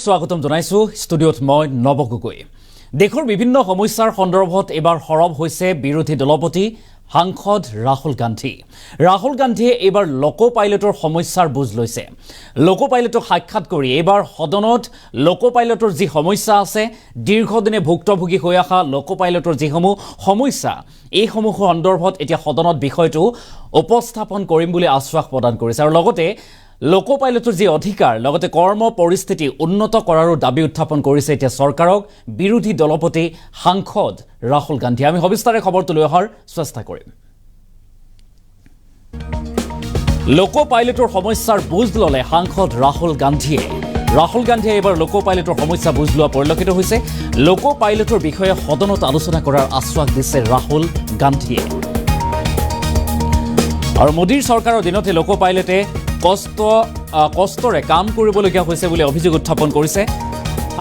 স্বাগতম জনাইছো ষ্টুডিঅ'ত মই নৱ গগৈ। দেশৰ বিভিন্ন সমস্যাৰ সন্দৰ্ভত এবাৰ সৰব হৈছে বিৰোধী দলপতি সাংসদ ৰাহুল গান্ধী। ৰাহুল গান্ধীয়ে এবাৰ লোকো পাইলটৰ সমস্যাৰ বুজ লৈছে। লোকো পাইলটক সাক্ষাৎ কৰি এবাৰ সদনত লোকো পাইলটৰ যি সমস্যা আছে, দীৰ্ঘদিনে ভুক্তভোগী হৈ অহা লোকো পাইলটৰ যিসমূহ সমস্যা, এইসমূহৰ সন্দৰ্ভত এতিয়া সদনত বিষয়টো উপস্থাপন কৰিম বুলি আশ্বাস প্ৰদান কৰিছে। আৰু লগতে লোকো পাইলটৰ যি অধিকাৰ, লগতে কৰ্ম পৰিস্থিতি উন্নত কৰাৰো দাবী উত্থাপন কৰিছে এতিয়া চৰকাৰক বিৰোধী দলপতি সাংসদ ৰাহুল গান্ধী। আমি সবিস্তাৰে খবৰটো লৈ অহাৰ চেষ্টা কৰিম। লোকো পাইলটৰ সমস্যাৰ বুজ ল'লে সাংসদ ৰাহুল গান্ধীয়ে। ৰাহুল গান্ধীয়ে এইবাৰ লোকো পাইলটৰ সমস্যা বুজ লোৱা পৰিলক্ষিত হৈছে। লোকো পাইলটৰ বিষয়ে সদনত আলোচনা কৰাৰ আশ্বাস দিছে ৰাহুল গান্ধীয়ে। আৰু মোদীৰ চৰকাৰৰ দিনতে লোকো পাইলটে কষ্টৰে কাম কৰিবলগীয়া হৈছে বুলি অভিযোগ উত্থাপন কৰিছে।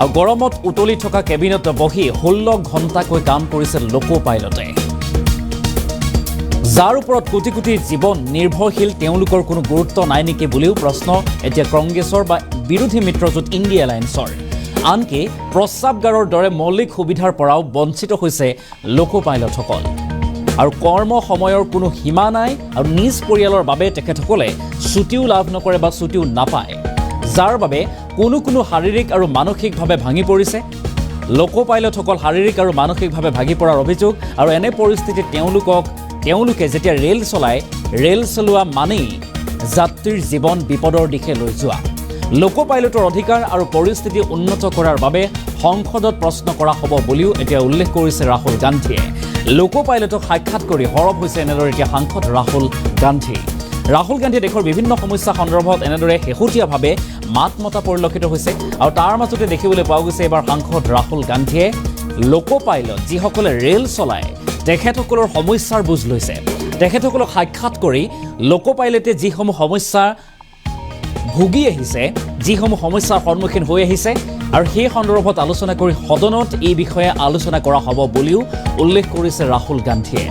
আৰু গৰমত উতলি থকা কেবিনেটত বহি 16 ঘণ্টাকৈ কাম কৰিছে লোকো পাইলটে। যাৰ ওপৰত কোটি কোটি জীৱন নিৰ্ভৰশীল, তেওঁলোকৰ কোনো গুৰুত্ব নাই নেকি বুলিও প্ৰশ্ন এতিয়া কংগ্ৰেছৰ বা বিৰোধী মিত্ৰজোঁট ইণ্ডিয়া এলায়েন্সৰ। আনকি প্ৰস্ৰাৱগাৰৰ দৰে মৌলিক সুবিধাৰ পৰাও বঞ্চিত হৈছে লোকো পাইলটসকল। আৰু কৰ্ম সময়ৰ কোনো সীমা নাই, আৰু নিজ পৰিয়ালৰ বাবে তেখেতসকলে ছুটিও লাভ নকৰে বা ছুটিও নাপায়, যাৰ বাবে কোনো শাৰীৰিক আৰু মানসিকভাৱে ভাঙি পৰিছে। লোকো পাইলটসকল শাৰীৰিক আৰু মানসিকভাৱে ভাগি পৰাৰ অভিযোগ। আৰু এনে পৰিস্থিতিত তেওঁলোকে যেতিয়া ৰেল চলায়, ৰেল চলোৱা মানেই যাত্ৰীৰ জীৱন বিপদৰ দিশে লৈ যোৱা। লোকো পাইলটৰ অধিকাৰ আৰু পৰিস্থিতি উন্নত কৰাৰ বাবে সংসদত প্ৰশ্ন কৰা হ'ব বুলিও এতিয়া উল্লেখ কৰিছে ৰাহুল গান্ধীয়ে। লোকো পাইলটক সাক্ষাৎ কৰি সৰব হৈছে এনেদৰে এতিয়া সাংসদ ৰাহুল গান্ধী। ৰাহুল গান্ধীয়ে দেশৰ বিভিন্ন সমস্যা সন্দৰ্ভত এনেদৰে শেহতীয়াভাৱে মাত মতা পৰিলক্ষিত হৈছে। আৰু তাৰ মাজতে দেখিবলৈ পোৱা গৈছে এইবাৰ সাংসদ ৰাহুল গান্ধীয়ে লোকো পাইলট যিসকলে ৰেল চলায় তেখেতসকলৰ সমস্যাৰ বুজ লৈছে। তেখেতসকলক সাক্ষাৎ কৰি লোকো পাইলটে যিসমূহ সমস্যা ভুগি আহিছে, যিসমূহ সমস্যাৰ সন্মুখীন হৈ আহিছে, আৰু সেই সন্দৰ্ভত আলোচনা কৰি সদনত এই বিষয়ে আলোচনা কৰা হ'ব বুলিও উল্লেখ কৰিছে ৰাহুল গান্ধীয়ে।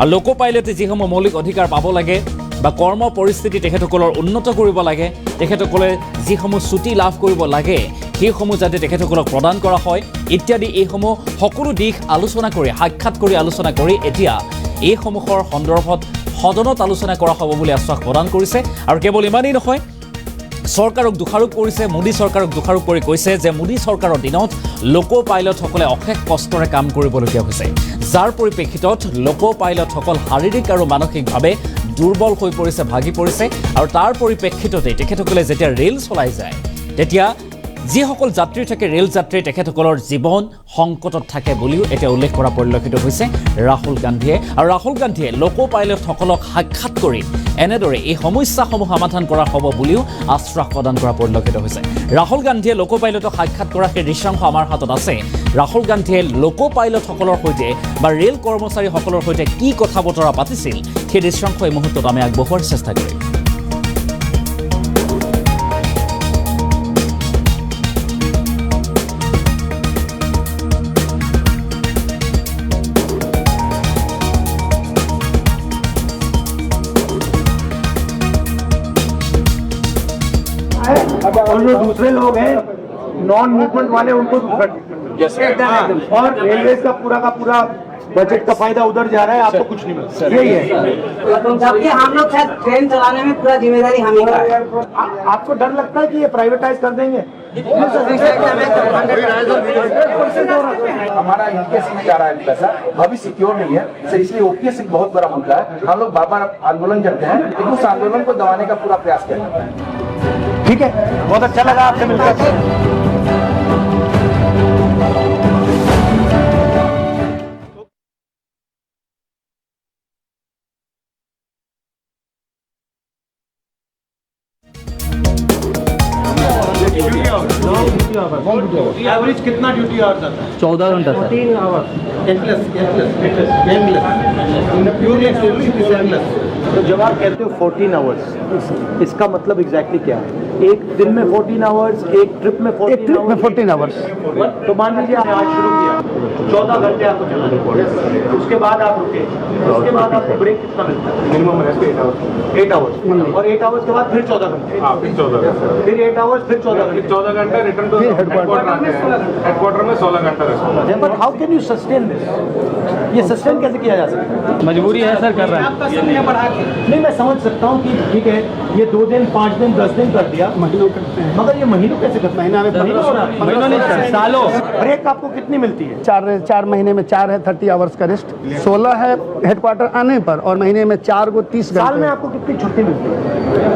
আৰু লোকো পাইলটে যিসমূহ মৌলিক অধিকাৰ পাব লাগে বা কৰ্ম পৰিস্থিতি তেখেতসকলৰ উন্নত কৰিব লাগে, তেখেতসকলে যিসমূহ ছুটি লাভ কৰিব লাগে সেইসমূহ যাতে তেখেতসকলক প্ৰদান কৰা হয় ইত্যাদি, এইসমূহ সকলো দিশ আলোচনা কৰি সাক্ষাৎ কৰি আলোচনা কৰি এতিয়া এইসমূহৰ সন্দৰ্ভত সদনত আলোচনা কৰা হ'ব বুলি আশ্বাস প্ৰদান কৰিছে। আৰু কেৱল ইমানেই নহয়, চৰকাৰক দোষাৰোপ কৰিছে, মোদী চৰকাৰক দোষাৰোপ কৰি কৈছে যে মোদী চৰকাৰৰ দিনত লোকো পাইলটসকলে অশেষ কষ্টৰে কাম কৰিবলগীয়া হৈছে, যাৰ পৰিপ্ৰেক্ষিতত লোকো পাইলটসকল শাৰীৰিক আৰু মানসিকভাৱে দুৰ্বল হৈ পৰিছে, ভাগি পৰিছে। আৰু তাৰ পৰিপ্ৰেক্ষিততে তেখেতসকলে যেতিয়া ৰেল চলাই যায়, তেতিয়া যিসকল যাত্ৰী থাকে ৰেল যাত্ৰী, তেখেতসকলৰ জীৱন সংকটত থাকে বুলিও এতিয়া উল্লেখ কৰা পৰিলক্ষিত হৈছে ৰাহুল গান্ধীয়ে। আৰু ৰাহুল গান্ধীয়ে লোকো পাইলটসকলক সাক্ষাৎ কৰি এনেদৰে এই সমস্যাসমূহ সমাধান কৰা হ'ব বুলিও আশ্বাস প্ৰদান কৰা পৰিলক্ষিত হৈছে। ৰাহুল গান্ধীয়ে লোকো পাইলটক সাক্ষাৎ কৰা সেই দৃশ্যাংশ আমাৰ হাতত আছে। ৰাহুল গান্ধীয়ে লোকো পাইলটসকলৰ সৈতে বা ৰেল কৰ্মচাৰীসকলৰ সৈতে কি কথা বতৰা পাতিছিল, সেই দৃশ্যাংশ এই মুহূৰ্তত আমি আগবঢ়োৱাৰ চেষ্টা কৰিম। और जो दूसरे लोग हैं नॉन मूवमेंट वाले, उनको और रेलवे का पूरा बजट का फायदा उधर जा रहा है, आपको कुछ नहीं मिलता। यही है, जबकि हम लोग शायद ट्रेन चलाने में पूरा जिम्मेदारी हम ही का है। आपको डर लगता है कि ये प्राइवेटाइज कर देंगे? हमारा इनके से जा रहा है पैसा, अभी सिक्योर नहीं है, इसलिए ओपीएस एक बहुत बड़ा मुद्दा है। हम लोग बार-बार आंदोलन करते हैं, लेकिन उस आंदोलन को दबाने का पूरा प्रयास किया जाता है। ठीक है, बहुत अच्छा लगा आपसे मिलकर। एवरेज कितना ड्यूटी आवर्स आता है? 14 घंटा सर। 3 आवर्स। तो जब आप कहते हो 14 आवर्स, इसका मतलब एग्जैक्टली क्या है? एक दिन में 14 आवर्स, एक ट्रिप में 14 आवर्स। तो मान लीजिए आपने आज शुरू किया, 14 घंटे आपको चलाना, उसके बाद आप रुके, उसके बाद आपको ब्रेक कितना मिलता है? Minimum rest 8 hours. और 8 आवर्स के बाद फिर 14 घंटे, फिर 14 घंटे, फिर 8 आवर्स, फिर 14 घंटे, 14 घंटे रिटर्न टू हेडक्वार्टर आते हैं। हेडक्वार्टर में 16 घंटा rest. But how can you sustain this? ये सस्टेन कैसे किया जा सकता है? मजबूरी है सर, कर रहे हैं। नहीं, मैं समझ सकता हूँ कि ठीक है, ये 2 दिन, 5 दिन, 10 दिन कर दिया, महीनों करते हैं, मगर ये महीनों कैसे करते हैं? महीना में 15 नहीं सर, सालों। ब्रेक आपको कितनी मिलती है? 4 महीने में 4 है 30 आवर्स का रेस्ट, 16 है हेडक्वार्टर आने पर, और महीने में 4 को 30 साल में घंटे। आपको कितनी छुट्टी मिलती है?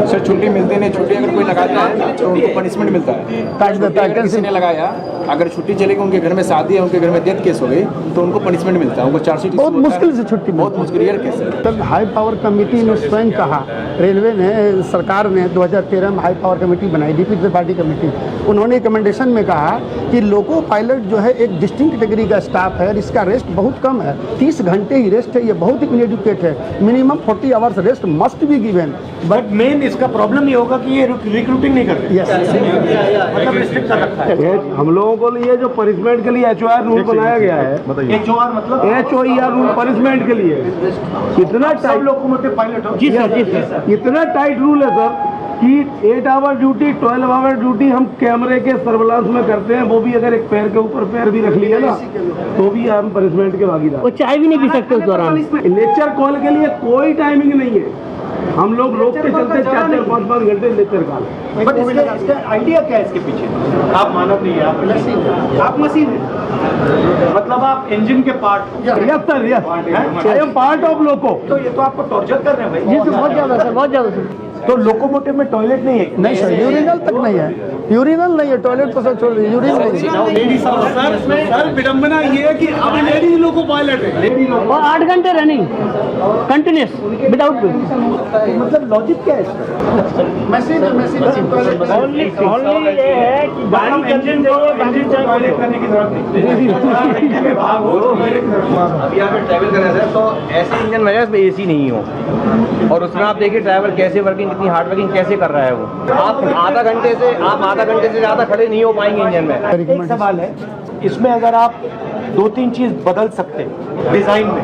सर छुट्टी मिलती नहीं, छुट्टी अगर कोई लगाता है तो उनको पनिशमेंट मिलता है। काट देता है, अगर किसी ने लगाया, अगर छुट्टी चलेगी, उनके घर में शादी है, उनके घर में डेथ केस हो गई, तो उनको पनिशमेंट मिलता है, उनको चार्जशीट बहुत मुश्किल से छुट्टी बहुत मुश्किल रेयर केस है। तब हाई पावर कमेटी ने स्वयं कहा, रेलवे ने, सरकार ने 2013 में हाई पावर कमेटी बनाई, डीपी त्रिपाठी कमेटी, उन्होंने रिकमेंडेशन में कहा कि लोको पायलट जो है एक डिस्टिंक्ट कैटेगरी का स्टाफ है और इसका रेस्ट बहुत कम है, 30 घंटे ही रेस्ट है, ये बहुत ही इनएडुकेट है, minimum 40 hours rest must be given. But main इसका प्रॉब्लम ये होगा कि ये रिक्रूटिंग नहीं कर रहे, मतलब रिस्ट्रिक्ट कर रखा है। हम लोगों को लिए जो पनिशमेंट के लिए HOR रूल बनाया गया है, HOR मतलब HOER रूल पनिशमेंट के लिए, इतना सब टाइट, लोकोमोटिव पायलट हो। इतना टाइट रूल है सर कि 8 आवर ड्यूटी, 12 आवर ड्यूटी हम कैमरे के सर्विलांस में करते हैं, वो भी अगर एक पैर के ऊपर पैर भी रख लिया ना तो भी हम पनिशमेंट के भागीदार। वो चाय भी नहीं पी सकते उस दौरान। लेक्चर कॉल के लिए कोई टाइमिंग नहीं है, हम लोग रोक के चलते 4-4, 5-5 घंटे लेक्चर कॉल। बट इसका आइडिया क्या है इसके पीछे? आप मानव नहीं है, आप मशीन है, मतलब आप इंजन के part. Yes sir, yes, I am part of loco. तो ये तो आपको टॉर्चर कर रहे हैं जी भाई। तो बहुत ज़्यादा सर, बहुत ज़्यादा सर। तो लोकोमोटिव में टॉयलेट नहीं है? नहीं सर, यूरिनल तक नहीं है, यूरिनल नहीं है, टॉयलेट तो सब छोड़ दीजिए, यूरिन नहीं है। सर विडम्बना ये है कि अब लेडीज लोको पायलट है, और 8 घंटे रनिंग कंटिन्यूस विदाउट ब्रेक। मतलब लॉजिक क्या है इसका? मशीन है, मशीन ओनली ये है कि गाड़ी इंजन टॉयलेट करने की जरूरत नहीं। अभी यहाँ पे ट्रैवल कर रहे थे तो ऐसे इंजन में इसमें AC नहीं हो, और उसमें आप देखिए ड्राइवर कैसे वर्किंग, कितनी हार्ड वर्किंग कैसे कर रहा है वो। आप आधा घंटे से ज़्यादा खड़े नहीं हो पाएंगे इंजन में। एक सवाल है, इसमें अगर आप 2-3 चीज बदल सकते, डिजाइन में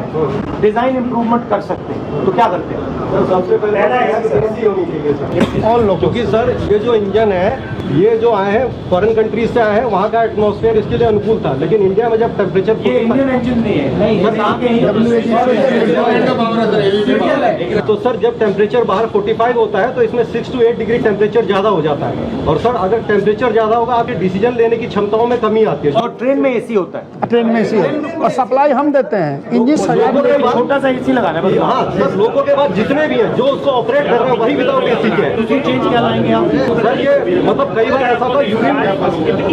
डिजाइन इंप्रूवमेंट कर सकते, तो क्या करते हैं? सबसे पहले और लोग क्योंकि सर ये जो इंजन है, ये जो आए हैं फॉरेन कंट्रीज से आए हैं, वहाँ का एटमॉस्फेयर इसके लिए अनुकूल था, लेकिन इंडिया में जब टेम्परेचर ये इंडियन इंजन नहीं है, नहीं तो सर जब टेम्परेचर बाहर 45 होता है तो इसमें 6 to 8 डिग्री टेम्परेचर ज़्यादा हो जाता है, और सर अगर टेम्परेचर ज़्यादा होगा आपके डिसीजन लेने की क्षमताओं में कमी आती है। और ट्रेन में AC होता है, ट्रेन में एसी है और सप्लाई हम देते हैं, इंजन छोटा सा AC लगाना है। हाँ सर, लोगों के बाद जितने भी हैं जो उसको ऑपरेट कर रहे हैं वही विदाउट AC के हैं। चेंज क्या लाएंगे आप? सर ये मतलब कई बार ऐसा था,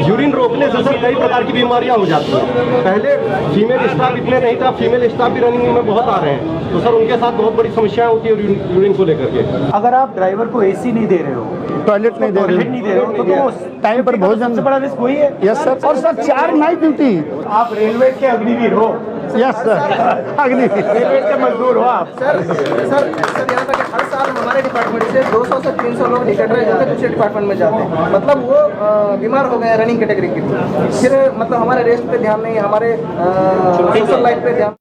यूरिन रोकने से सर कई प्रकार की बीमारियां हो जाती हैं। पहले फीमेल स्टाफ इतने नहीं था, फीमेल स्टाफ भी रनिंग में बहुत आ रहे हैं, तो सर उनके साथ बहुत बड़ी समस्याएं होती है यूरिन को लेकर के। अगर आप ड्राइवर को AC नहीं दे रहे हो, टॉयलेट नहीं दे टॉयलेट नहीं दे रहे हो, तो टाइम पर भोजन। सबसे बड़ा रिस्क वही है। यस सर, और सर 4 नाइट ड्यूटी। आप रेलवे के अग्निवीर हो। यस सर, अग्नि रेलवे के मजदूर हो आप। सर यहाँ तक हर साल हमारे डिपार्टमेंट से 200 से 300 लोग निकट रहे जाते हैं, दूसरे डिपार्टमेंट में जाते हैं, मतलब वो बीमार हो गए रनिंग कैटेगरी के। फिर मतलब हमारे रेस्ट पे ध्यान नहीं, हमारे सोशल लाइफ पे ध्यान